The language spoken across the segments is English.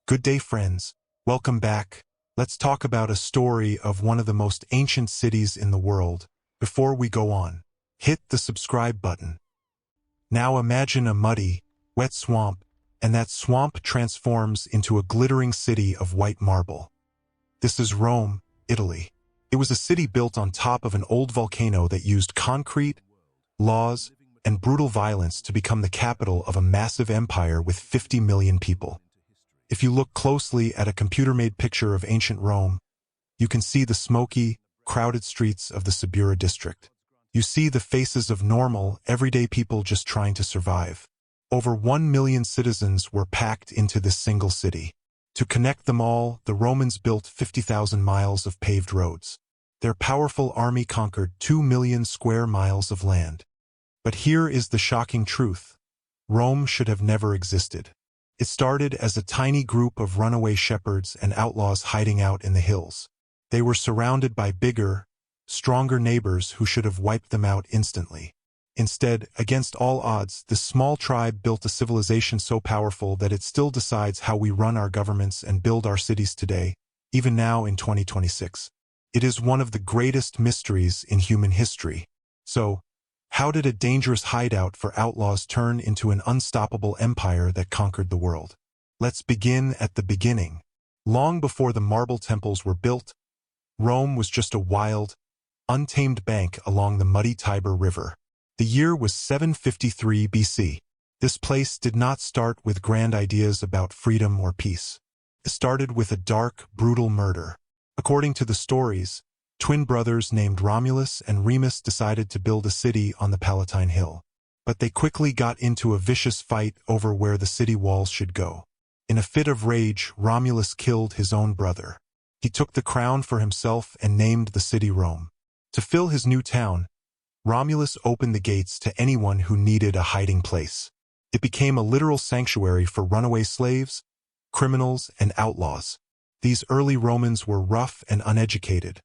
Good day, friends. Welcome back. Let's talk about a story of one of the most ancient cities in the world. Before we go on, hit the subscribe button. Now imagine a muddy, wet swamp, and that swamp transforms into a glittering city of white marble. This is Rome, Italy. It was a city built on top of an old volcano that used concrete, laws, and brutal violence to become the capital of a massive empire with 50 million people. If you look closely at a computer-made picture of ancient Rome, you can see the smoky, crowded streets of the Suburra district. You see the faces of normal, everyday people just trying to survive. Over 1 million citizens were packed into this single city. To connect them all, the Romans built 50,000 miles of paved roads. Their powerful army conquered 2 million square miles of land. But here is the shocking truth. Rome should have never existed. It started as a tiny group of runaway shepherds and outlaws hiding out in the hills. They were surrounded by bigger, stronger neighbors who should have wiped them out instantly. Instead, against all odds, this small tribe built a civilization so powerful that it still decides how we run our governments and build our cities today, even now in 2026. It is one of the greatest mysteries in human history. So, how did a dangerous hideout for outlaws turn into an unstoppable empire that conquered the world? Let's begin at the beginning. Long before the marble temples were built, Rome was just a wild, untamed bank along the muddy Tiber River. The year was 753 BC. This place did not start with grand ideas about freedom or peace. It started with a dark, brutal murder. According to the stories, twin brothers named Romulus and Remus decided to build a city on the Palatine Hill. But they quickly got into a vicious fight over where the city walls should go. In a fit of rage, Romulus killed his own brother. He took the crown for himself and named the city Rome. To fill his new town, Romulus opened the gates to anyone who needed a hiding place. It became a literal sanctuary for runaway slaves, criminals, and outlaws. These early Romans were rough and uneducated,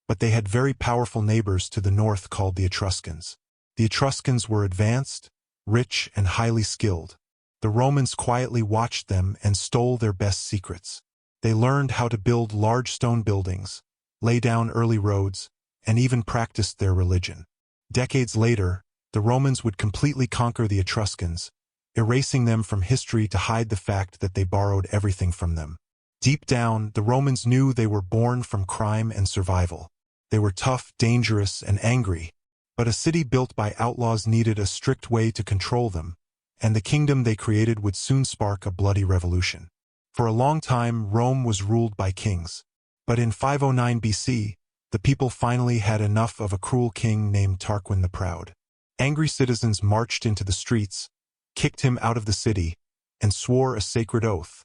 but they had very powerful neighbors to the north called the Etruscans. The Etruscans were advanced, rich, and highly skilled. The Romans quietly watched them and stole their best secrets. They learned how to build large stone buildings, lay down early roads, and even practiced their religion. Decades later, the Romans would completely conquer the Etruscans, erasing them from history to hide the fact that they borrowed everything from them. Deep down, the Romans knew they were born from crime and survival. They were tough, dangerous, and angry, but a city built by outlaws needed a strict way to control them, and the kingdom they created would soon spark a bloody revolution. For a long time, Rome was ruled by kings. But in 509 BC, the people finally had enough of a cruel king named Tarquin the Proud. Angry citizens marched into the streets, kicked him out of the city, and swore a sacred oath.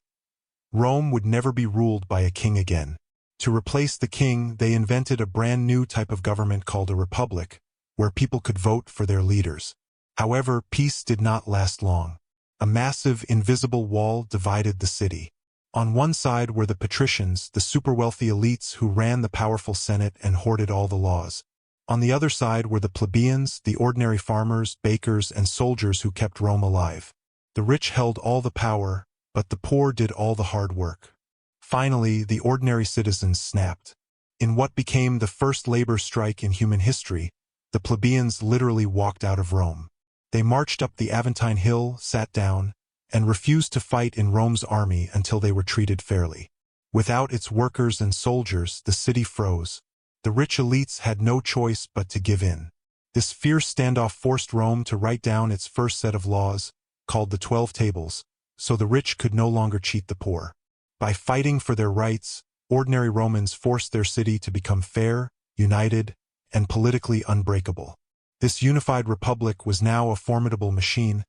Rome would never be ruled by a king again. To replace the king, they invented a brand new type of government called a republic, where people could vote for their leaders. However, peace did not last long. A massive, invisible wall divided the city. On one side were the patricians, the super-wealthy elites who ran the powerful Senate and hoarded all the laws. On the other side were the plebeians, the ordinary farmers, bakers, and soldiers who kept Rome alive. The rich held all the power, but the poor did all the hard work. Finally, the ordinary citizens snapped. In what became the first labor strike in human history, the plebeians literally walked out of Rome. They marched up the Aventine Hill, sat down, and refused to fight in Rome's army until they were treated fairly. Without its workers and soldiers, the city froze. The rich elites had no choice but to give in. This fierce standoff forced Rome to write down its first set of laws, called the 12 Tables, so the rich could no longer cheat the poor. By fighting for their rights, ordinary Romans forced their city to become fair, united, and politically unbreakable. This unified republic was now a formidable machine,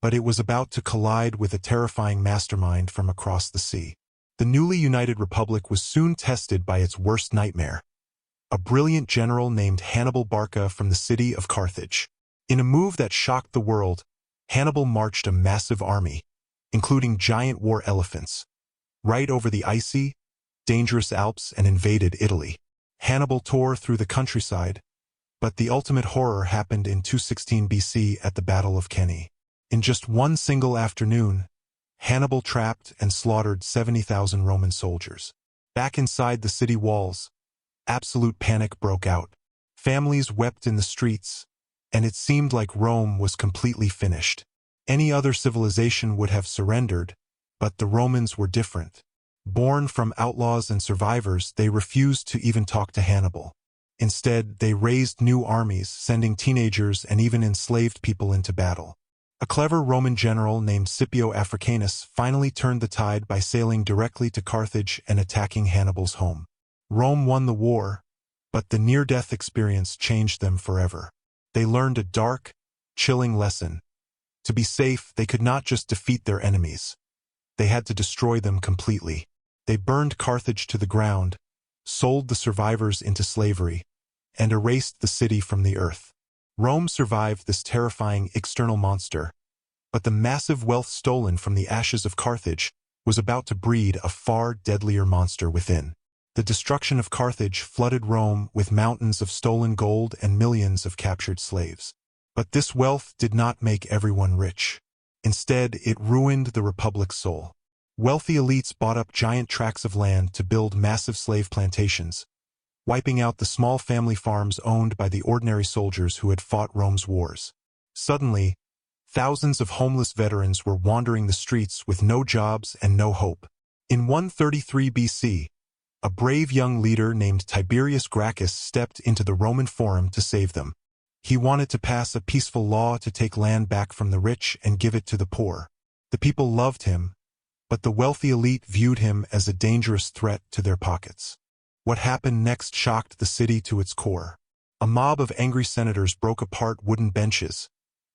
but it was about to collide with a terrifying mastermind from across the sea. The newly united republic was soon tested by its worst nightmare, a brilliant general named Hannibal Barca from the city of Carthage. In a move that shocked the world, Hannibal marched a massive army, including giant war elephants, right over the icy, dangerous Alps and invaded Italy. Hannibal tore through the countryside, but the ultimate horror happened in 216 BC at the Battle of Cannae. In just one single afternoon, Hannibal trapped and slaughtered 70,000 Roman soldiers. Back inside the city walls, absolute panic broke out. Families wept in the streets, and it seemed like Rome was completely finished. Any other civilization would have surrendered, but the Romans were different. Born from outlaws and survivors, they refused to even talk to Hannibal. Instead, they raised new armies, sending teenagers and even enslaved people into battle. A clever Roman general named Scipio Africanus finally turned the tide by sailing directly to Carthage and attacking Hannibal's home. Rome won the war, but the near-death experience changed them forever. They learned a dark, chilling lesson. To be safe, they could not just defeat their enemies. They had to destroy them completely. They burned Carthage to the ground, sold the survivors into slavery, and erased the city from the earth. Rome survived this terrifying external monster, but the massive wealth stolen from the ashes of Carthage was about to breed a far deadlier monster within. The destruction of Carthage flooded Rome with mountains of stolen gold and millions of captured slaves. But this wealth did not make everyone rich. Instead, it ruined the Republic's soul. Wealthy elites bought up giant tracts of land to build massive slave plantations, wiping out the small family farms owned by the ordinary soldiers who had fought Rome's wars. Suddenly, thousands of homeless veterans were wandering the streets with no jobs and no hope. In 133 BC, a brave young leader named Tiberius Gracchus stepped into the Roman Forum to save them. He wanted to pass a peaceful law to take land back from the rich and give it to the poor. The people loved him, but the wealthy elite viewed him as a dangerous threat to their pockets. What happened next shocked the city to its core. A mob of angry senators broke apart wooden benches,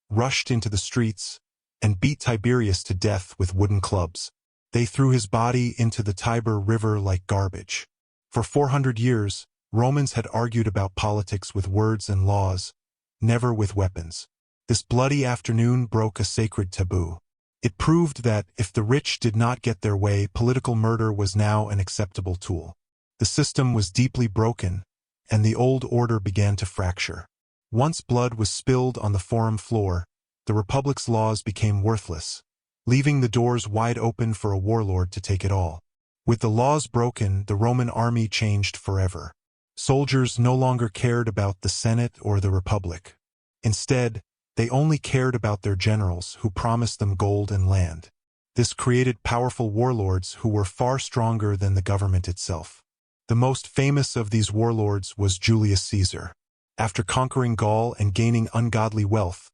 rushed into the streets, and beat Tiberius to death with wooden clubs. They threw his body into the Tiber River like garbage. For 400 years, Romans had argued about politics with words and laws, never with weapons. This bloody afternoon broke a sacred taboo. It proved that if the rich did not get their way, political murder was now an acceptable tool. The system was deeply broken, and the old order began to fracture. Once blood was spilled on the forum floor, the Republic's laws became worthless, leaving the doors wide open for a warlord to take it all. With the laws broken, the Roman army changed forever. Soldiers no longer cared about the Senate or the Republic. Instead, they only cared about their generals who promised them gold and land. This created powerful warlords who were far stronger than the government itself. The most famous of these warlords was Julius Caesar. After conquering Gaul and gaining ungodly wealth,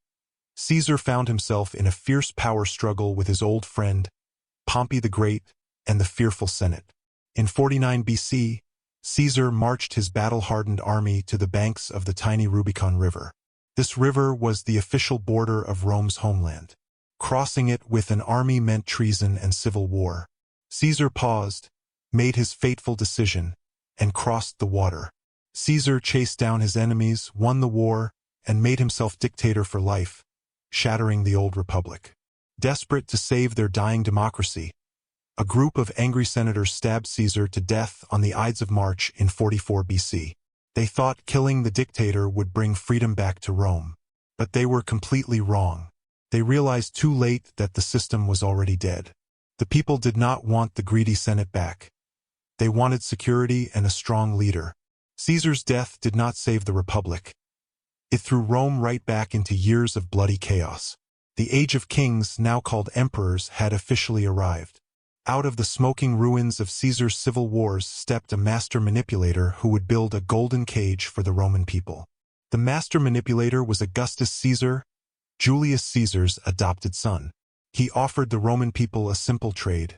Caesar found himself in a fierce power struggle with his old friend, Pompey the Great, and the fearful Senate. In 49 BC, Caesar marched his battle-hardened army to the banks of the tiny Rubicon River. This river was the official border of Rome's homeland. Crossing it with an army meant treason and civil war. Caesar paused, made his fateful decision, and crossed the water. Caesar chased down his enemies, won the war, and made himself dictator for life, shattering the old republic. Desperate to save their dying democracy, a group of angry senators stabbed Caesar to death on the Ides of March in 44 BC. They thought killing the dictator would bring freedom back to Rome. But they were completely wrong. They realized too late that the system was already dead. The people did not want the greedy Senate back. They wanted security and a strong leader. Caesar's death did not save the Republic. It threw Rome right back into years of bloody chaos. The Age of Kings, now called emperors, had officially arrived. Out of the smoking ruins of Caesar's civil wars stepped a master manipulator who would build a golden cage for the Roman people. The master manipulator was Augustus Caesar, Julius Caesar's adopted son. He offered the Roman people a simple trade.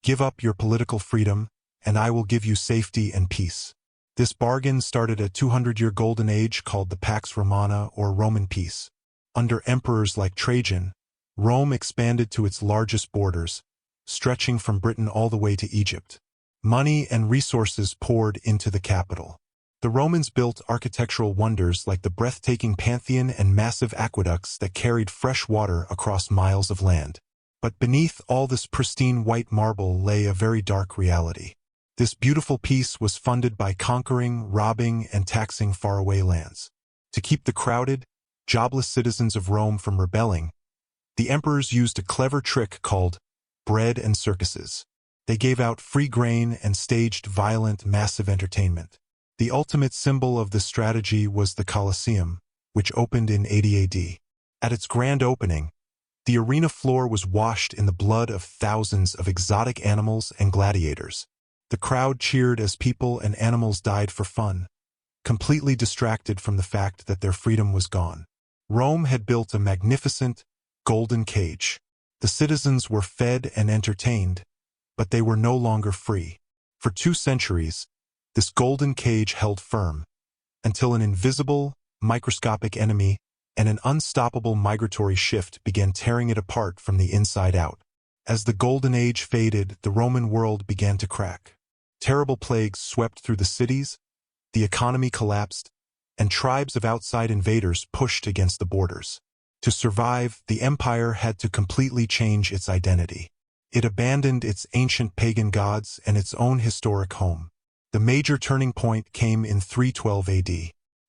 Give up your political freedom, and I will give you safety and peace. This bargain started a 200-year golden age called the Pax Romana, or Roman peace. Under emperors like Trajan, Rome expanded to its largest borders, stretching from Britain all the way to Egypt. Money and resources poured into the capital. The Romans built architectural wonders like the breathtaking Pantheon and massive aqueducts that carried fresh water across miles of land. But beneath all this pristine white marble lay a very dark reality. This beautiful peace was funded by conquering, robbing, and taxing faraway lands. To keep the crowded, jobless citizens of Rome from rebelling, the emperors used a clever trick called bread and circuses. They gave out free grain and staged violent, massive entertainment. The ultimate symbol of this strategy was the Colosseum, which opened in 80 AD. At its grand opening, the arena floor was washed in the blood of thousands of exotic animals and gladiators. The crowd cheered as people and animals died for fun, completely distracted from the fact that their freedom was gone. Rome had built a magnificent, golden cage. The citizens were fed and entertained, but they were no longer free. For 2 centuries, this golden cage held firm, until an invisible, microscopic enemy and an unstoppable migratory shift began tearing it apart from the inside out. As the Golden Age faded, the Roman world began to crack. Terrible plagues swept through the cities, the economy collapsed, and tribes of outside invaders pushed against the borders. To survive, the empire had to completely change its identity. It abandoned its ancient pagan gods and its own historic home. The major turning point came in 312 AD.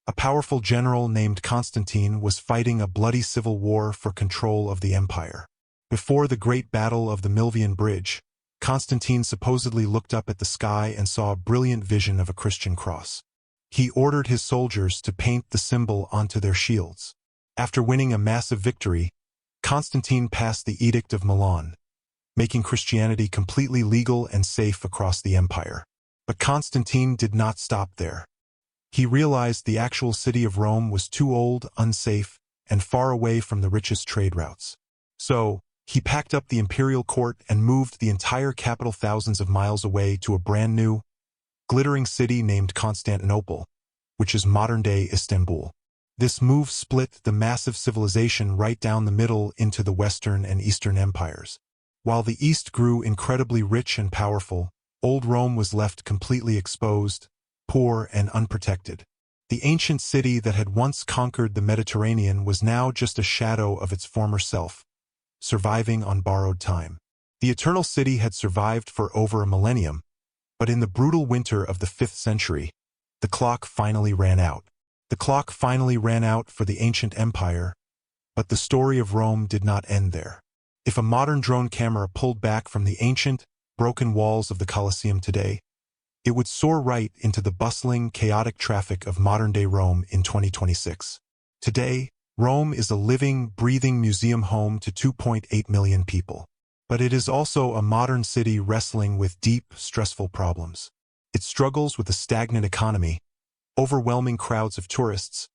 A powerful general named Constantine was fighting a bloody civil war for control of the empire. Before the Great Battle of the Milvian Bridge, Constantine supposedly looked up at the sky and saw a brilliant vision of a Christian cross. He ordered his soldiers to paint the symbol onto their shields. After winning a massive victory, Constantine passed the Edict of Milan, making Christianity completely legal and safe across the empire. But Constantine did not stop there. He realized the actual city of Rome was too old, unsafe, and far away from the richest trade routes. So, he packed up the imperial court and moved the entire capital thousands of miles away to a brand new, glittering city named Constantinople, which is modern-day Istanbul. This move split the massive civilization right down the middle into the Western and Eastern empires. While the East grew incredibly rich and powerful, Old Rome was left completely exposed, poor and unprotected. The ancient city that had once conquered the Mediterranean was now just a shadow of its former self, surviving on borrowed time. The Eternal City had survived for over a millennium, but in the brutal winter of the 5th century, the clock finally ran out. The clock finally ran out for the ancient empire, but the story of Rome did not end there. If a modern drone camera pulled back from the ancient, broken walls of the Colosseum today, it would soar right into the bustling, chaotic traffic of modern-day Rome in 2026. Today, Rome is a living, breathing museum home to 2.8 million people. But it is also a modern city wrestling with deep, stressful problems. It struggles with a stagnant economy, overwhelming crowds of tourists,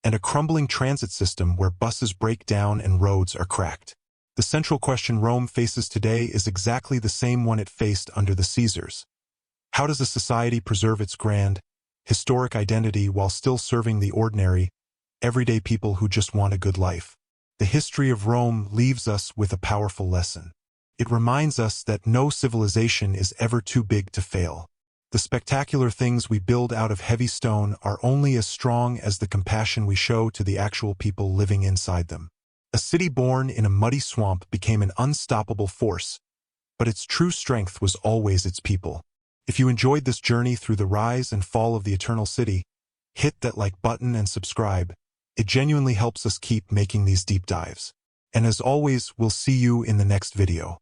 and a crumbling transit system where buses break down and roads are cracked. The central question Rome faces today is exactly the same one it faced under the Caesars. How does a society preserve its grand, historic identity while still serving the ordinary, everyday people who just want a good life? The history of Rome leaves us with a powerful lesson. It reminds us that no civilization is ever too big to fail. The spectacular things we build out of heavy stone are only as strong as the compassion we show to the actual people living inside them. A city born in a muddy swamp became an unstoppable force, but its true strength was always its people. If you enjoyed this journey through the rise and fall of the Eternal City, hit that like button and subscribe. It genuinely helps us keep making these deep dives. And as always, we'll see you in the next video.